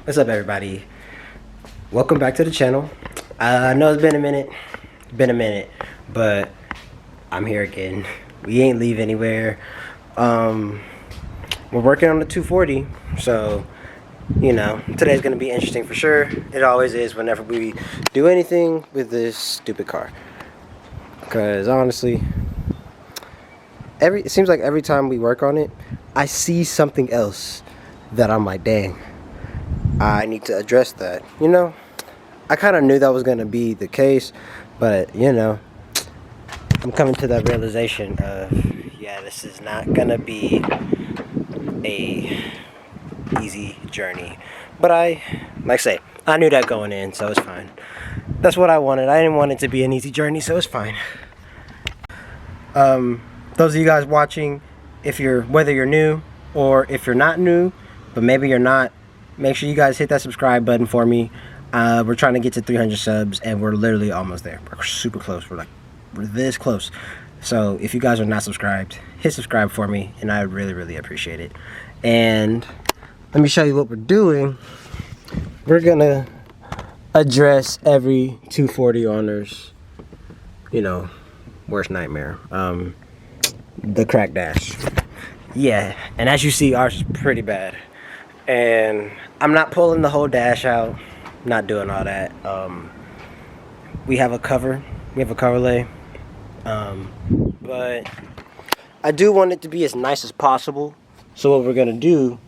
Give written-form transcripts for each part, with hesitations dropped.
What's up, everybody? Welcome back to the channel. I know it's been a minute, but I'm here again. We ain't leave anywhere. We're working on the 240, so you know today's gonna be interesting for sure. It always is whenever we do anything with this stupid car. Cause honestly, it seems like every time we work on it, I see something else that I'm like, dang, I need to address that. You know, I kind of knew that was going to be the case, but you know, I'm coming to that realization of, yeah, this is not going to be a easy journey. But like I say, I knew that going in, so it's fine. That's what I wanted. I didn't want it to be an easy journey, so it's fine. Those of you guys watching, whether you're new or if you're not new, but maybe you're not, make sure you guys hit that subscribe button for me. We're trying to get to 300 subs, and we're literally almost there. We're super close. We're this close. So if you guys are not subscribed, hit subscribe for me, and I really appreciate it. And let me show you what we're doing. We're gonna address every 240 owner's, you know, worst nightmare. The crack dash. Yeah, and as you see, ours is pretty bad. And I'm not pulling the whole dash out, not doing all that. We have a cover lay, but I do want it to be as nice as possible. So what we're gonna do,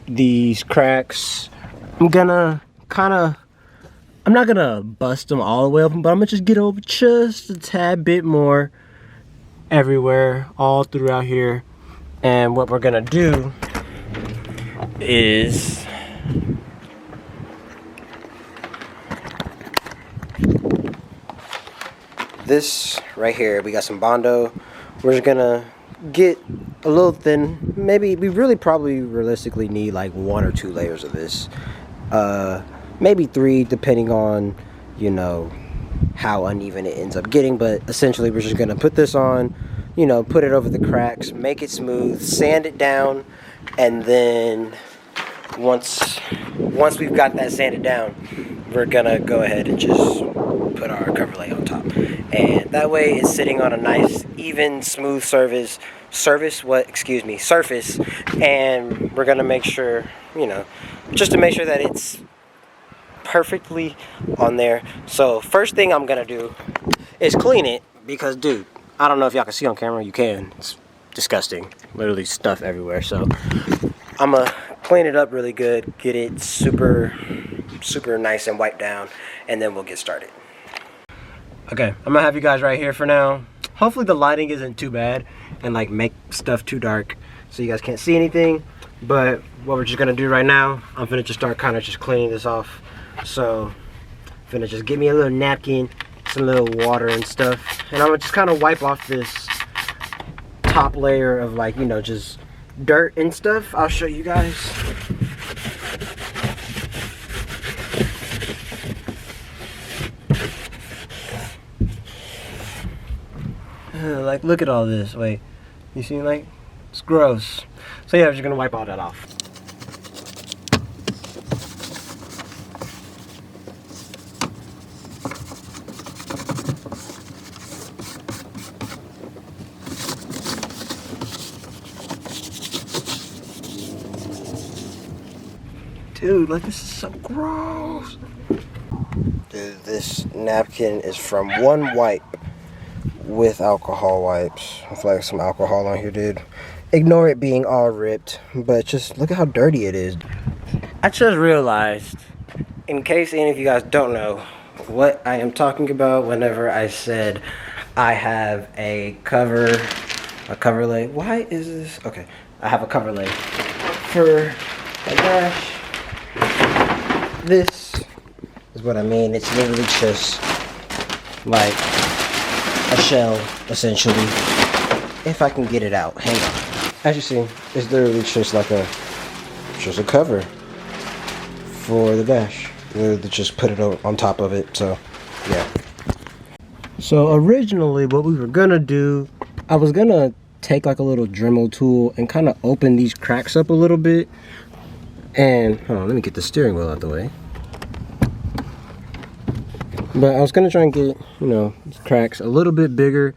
these cracks, I'm not gonna bust them all the way open, but I'm gonna just get over just a tad bit more everywhere, all throughout here. And what we're gonna do is this right here. We got some Bondo. We're just gonna get a little thin. Maybe we probably realistically need like 1 or 2 layers of this, maybe 3 depending on, you know, how uneven it ends up getting. But essentially we're just gonna put this on, you know, put it over the cracks, make it smooth, sand it down, and then once we've got that sanded down, we're gonna go ahead and just put our cover lay on top, and that way it's sitting on a nice even smooth surface, and we're gonna make sure, you know, just to make sure that it's perfectly on there. So first thing I'm gonna do is clean it, because dude, I don't know if y'all can see on camera. You can. It's disgusting, literally stuff everywhere. So I'm gonna clean it up really good, get it super nice and wiped down, and then we'll get started. Okay, I'm gonna have you guys right here for now. Hopefully the lighting isn't too bad and like make stuff too dark so you guys can't see anything. But what we're just gonna do right now, I'm gonna just start kind of just cleaning this off. So I'm gonna just get me a little napkin, some little water and stuff, and I'm gonna just kind of wipe off this top layer of, like, you know, just dirt and stuff. I'll show you guys. Like, look at all this. Wait, you see, like, it's gross. So yeah, I'm just gonna wipe all that off. Dude, like, this is so gross. Dude, this napkin is from One Wipe with alcohol wipes. With like some alcohol on here, dude. Ignore it being all ripped, but just look at how dirty it is. I just realized, in case any of you guys don't know what I am talking about whenever I said I have a cover lay. Why is this? Okay, I have a cover lay for a dash. This is what I mean. It's literally just like a shell, essentially. If I can get it out, hang on. As you see, it's literally just like a cover for the dash. Literally just put it on top of it. So yeah. So originally, what we were gonna do, I was gonna take like a little Dremel tool and kind of open these cracks up a little bit. And hold on, let me get the steering wheel out the way. But I was gonna try and get, you know, cracks a little bit bigger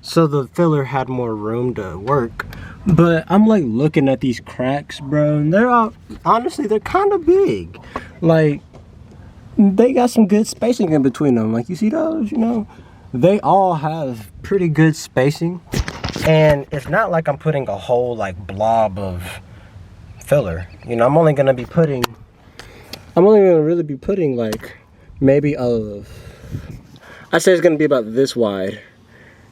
so the filler had more room to work. But I'm like looking at these cracks, bro, and they're all, honestly, they're kind of big. Like, they got some good spacing in between them. Like, you see those, you know? They all have pretty good spacing. And it's not like I'm putting a whole like blob of filler. You know, I'm only gonna really be putting like maybe I'd say it's gonna be about this wide,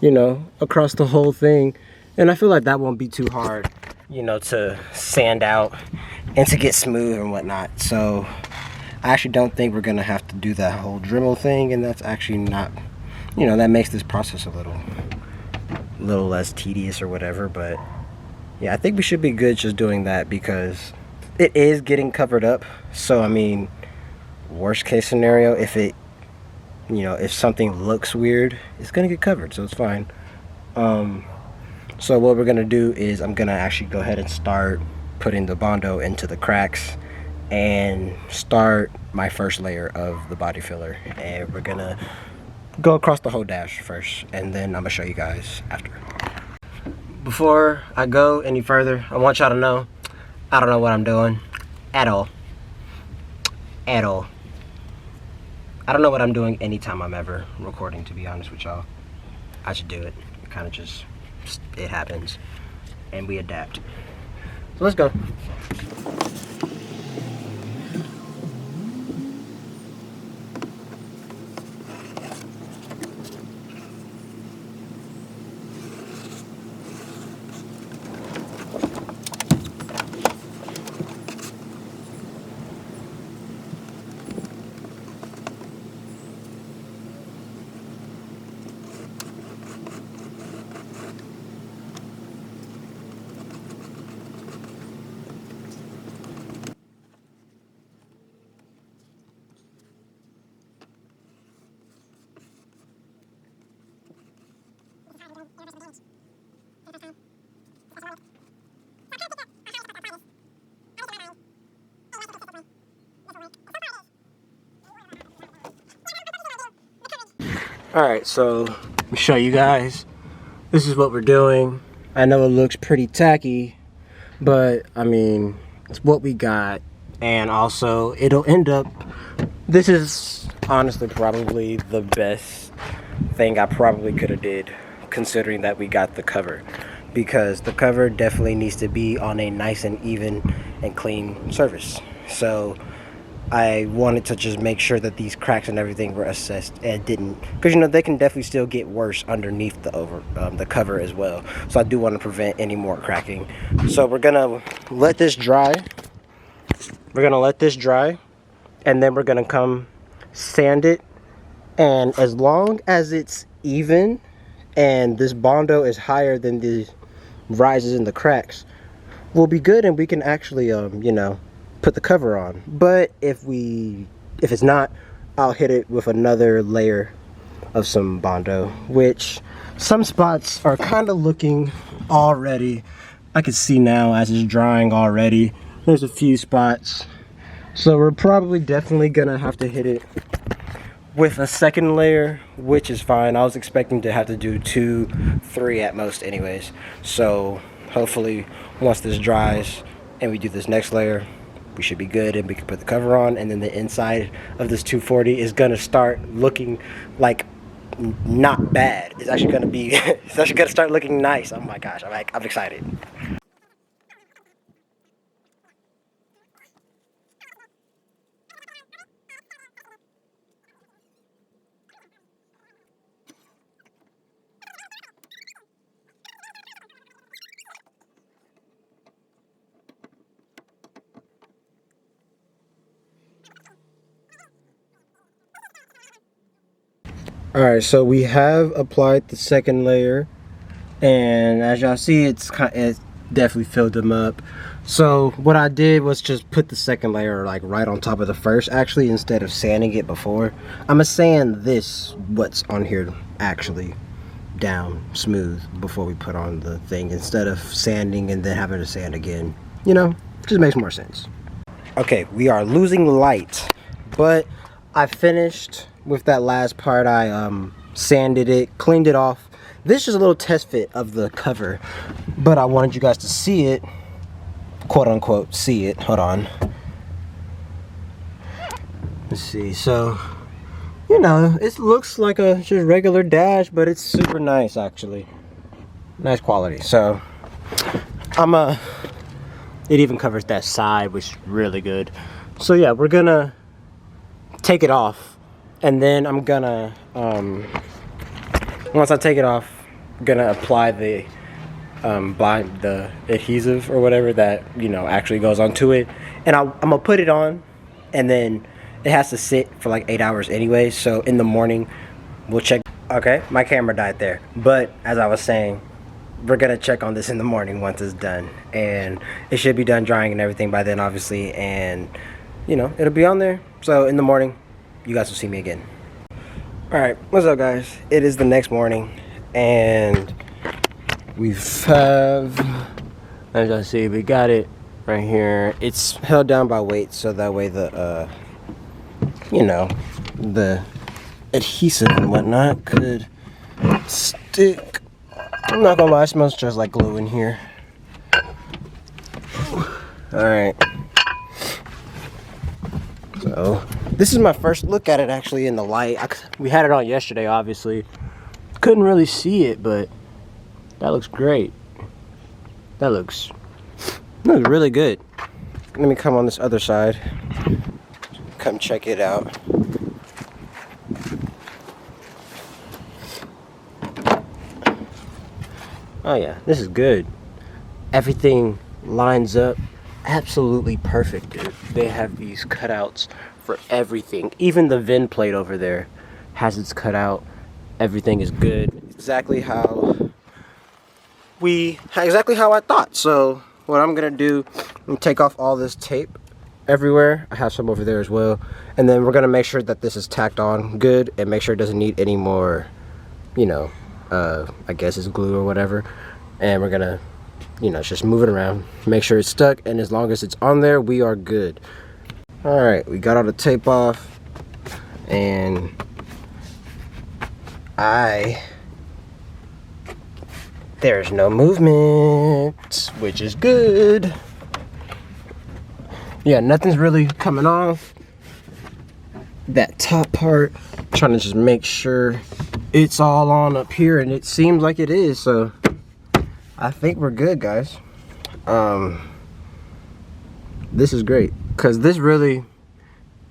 you know, across the whole thing. And I feel like that won't be too hard, you know, to sand out and to get smooth and whatnot. So I actually don't think we're gonna have to do that whole Dremel thing, and that's actually not, you know, that makes this process a little less tedious or whatever. But yeah, I think we should be good just doing that because it is getting covered up. So I mean, worst case scenario, if it, you know, if something looks weird, it's gonna get covered, so it's fine. So what we're gonna do is I'm gonna actually go ahead and start putting the Bondo into the cracks and start my first layer of the body filler. And we're gonna go across the whole dash first, and then I'm gonna show you guys after. Before I go any further, I want y'all to know I don't know what I'm doing at all. At all. I don't know what I'm doing anytime I'm ever recording, to be honest with y'all. I should do it. It kind of just, it happens. And we adapt. So let's go. Alright, so let me show you guys. This is what we're doing. I know it looks pretty tacky, but I mean, it's what we got. And also, it'll end up, this is honestly probably the best thing I probably could have did, considering that we got the cover. Because the cover definitely needs to be on a nice and even and clean surface. So I wanted to just make sure that these cracks and everything were assessed and didn't, because you know they can definitely still get worse underneath the cover as well. So I do want to prevent any more cracking. So we're gonna let this dry. We're gonna let this dry, and then we're gonna come sand it. And as long as it's even and this Bondo is higher than the rises in the cracks, we'll be good, and we can actually you know, put the cover on. But if it's not, I'll hit it with another layer of some Bondo, which some spots are kind of looking already, I can see now as it's drying already, there's a few spots. So we're probably definitely gonna have to hit it with a second layer, which is fine. I was expecting to have to do 2, 3 at most anyways. So hopefully once this dries and we do this next layer, we should be good and we can put the cover on, and then the inside of this 240 is gonna start looking like not bad. It's actually gonna be it's actually gonna start looking nice. Oh my gosh, I'm excited. Alright, so we have applied the second layer, and as y'all see, it definitely filled them up. So what I did was just put the second layer like right on top of the first, actually, instead of sanding it before. I'm gonna sand this, what's on here, actually down smooth before we put on the thing, instead of sanding and then having to sand again. You know, just makes more sense. Okay, we are losing light, but I finished with that last part. I sanded it, cleaned it off. This is a little test fit of the cover, but I wanted you guys to see it, quote unquote, see it. Hold on. Let's see. So, you know, it looks like a just regular dash, but it's super nice actually. Nice quality. So, it even covers that side, which is really good. So yeah, we're gonna take it off, and then I'm gonna once I take it off, I'm gonna apply the the adhesive or whatever that, you know, actually goes onto it, and I'm gonna put it on, and then it has to sit for like 8 hours anyway. So in the morning we'll check. Okay, my camera died there, but as I was saying, we're gonna check on this in the morning once it's done, and it should be done drying and everything by then, obviously, and you know, it'll be on there. So in the morning you guys will see me again. All right, what's up guys? It is the next morning, and as I see, we got it right here. It's held down by weight, so that way the you know, the adhesive and whatnot could stick. I'm not gonna lie, it smells just like glue in here. Alright. So, this is my first look at it actually in the light. We had it on yesterday, obviously. Couldn't really see it, but that looks great. That looks really good. Let me come on this other side. Come check it out. Oh yeah, this is good. Everything lines up absolutely perfect, dude. They have these cutouts for everything. Even the VIN plate over there has its cutout. Everything is good. Exactly how I thought. So what I'm gonna do, I'm gonna take off all this tape everywhere. I have some over there as well, and then we're gonna make sure that this is tacked on good and make sure it doesn't need any more, you know, I guess it's glue or whatever, and we're gonna, you know, just move it around, make sure it's stuck, and as long as it's on there, we are good. All right, we got all the tape off, and there's no movement, which is good. Yeah, nothing's really coming off. That top part, trying to just make sure it's all on up here, and it seems like it is, so I think we're good, guys. This is great, because this really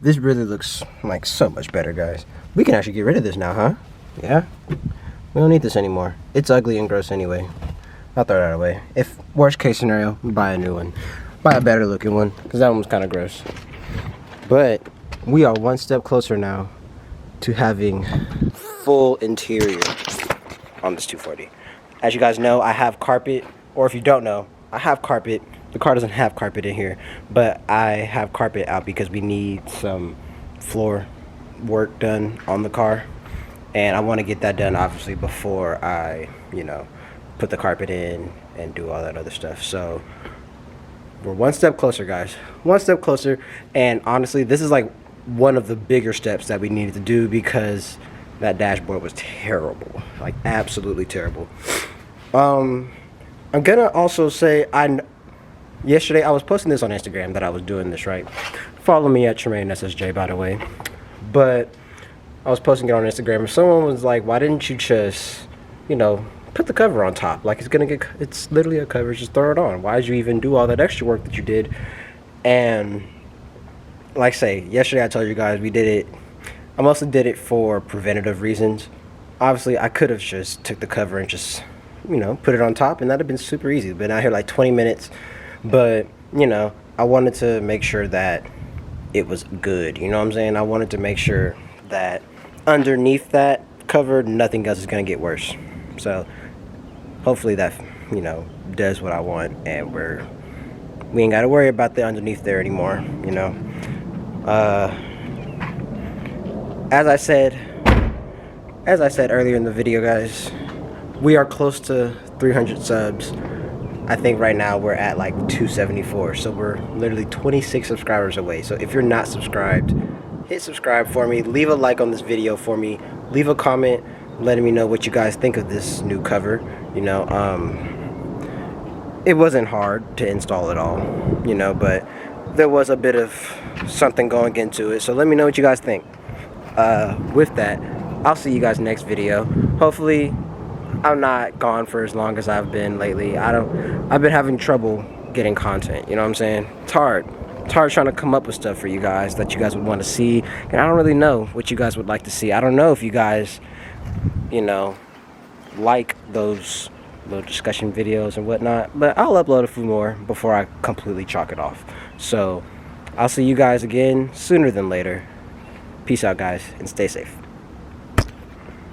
looks like so much better, guys. We can actually get rid of this now, huh? Yeah, we don't need this anymore. It's ugly and gross anyway. I'll throw that away. If worst case scenario, buy a new one, buy a better looking one, because that one was kind of gross. But we are one step closer now to having full interior on this 240. As you guys know, I have carpet, or if you don't know, I have carpet. The car doesn't have carpet in here, but I have carpet out because we need some floor work done on the car, and I want to get that done obviously before I, you know, put the carpet in and do all that other stuff. So we're one step closer, guys, one step closer. And honestly, this is like one of the bigger steps that we needed to do, because that dashboard was terrible, like absolutely terrible. I'm gonna also say, yesterday I was posting this on Instagram that I was doing this, right? Follow me at Tremaine SSJ, by the way. But I was posting it on Instagram, and someone was like, why didn't you just, you know, put the cover on top? Like, it's literally a cover, just throw it on. Why did you even do all that extra work that you did? And like I say, yesterday I told you guys we did it. I mostly did it for preventative reasons. Obviously, I could have just took the cover and just, you know, put it on top, and that'd have been super easy. Been out here like 20 minutes, but you know, I wanted to make sure that it was good. You know what I'm saying? I wanted to make sure that underneath that cover, nothing else is gonna get worse. So hopefully that, you know, does what I want, and we ain't gotta worry about the underneath there anymore. You know. As I said earlier in the video, guys, we are close to 300 subs. I think right now we're at like 274. So we're literally 26 subscribers away. So if you're not subscribed, hit subscribe for me. Leave a like on this video for me. Leave a comment letting me know what you guys think of this new cover. You know, it wasn't hard to install at all, you know, but there was a bit of something going into it. So let me know what you guys think. With that, I'll see you guys next video. Hopefully I'm not gone for as long as I've been lately. I've been having trouble getting content, you know what I'm saying? It's hard trying to come up with stuff for you guys that you guys would want to see, and I don't really know what you guys would like to see. I don't know if you guys, you know, like those little discussion videos and whatnot, but I'll upload a few more before I completely chalk it off. So I'll see you guys again sooner than later. Peace out, guys, and stay safe.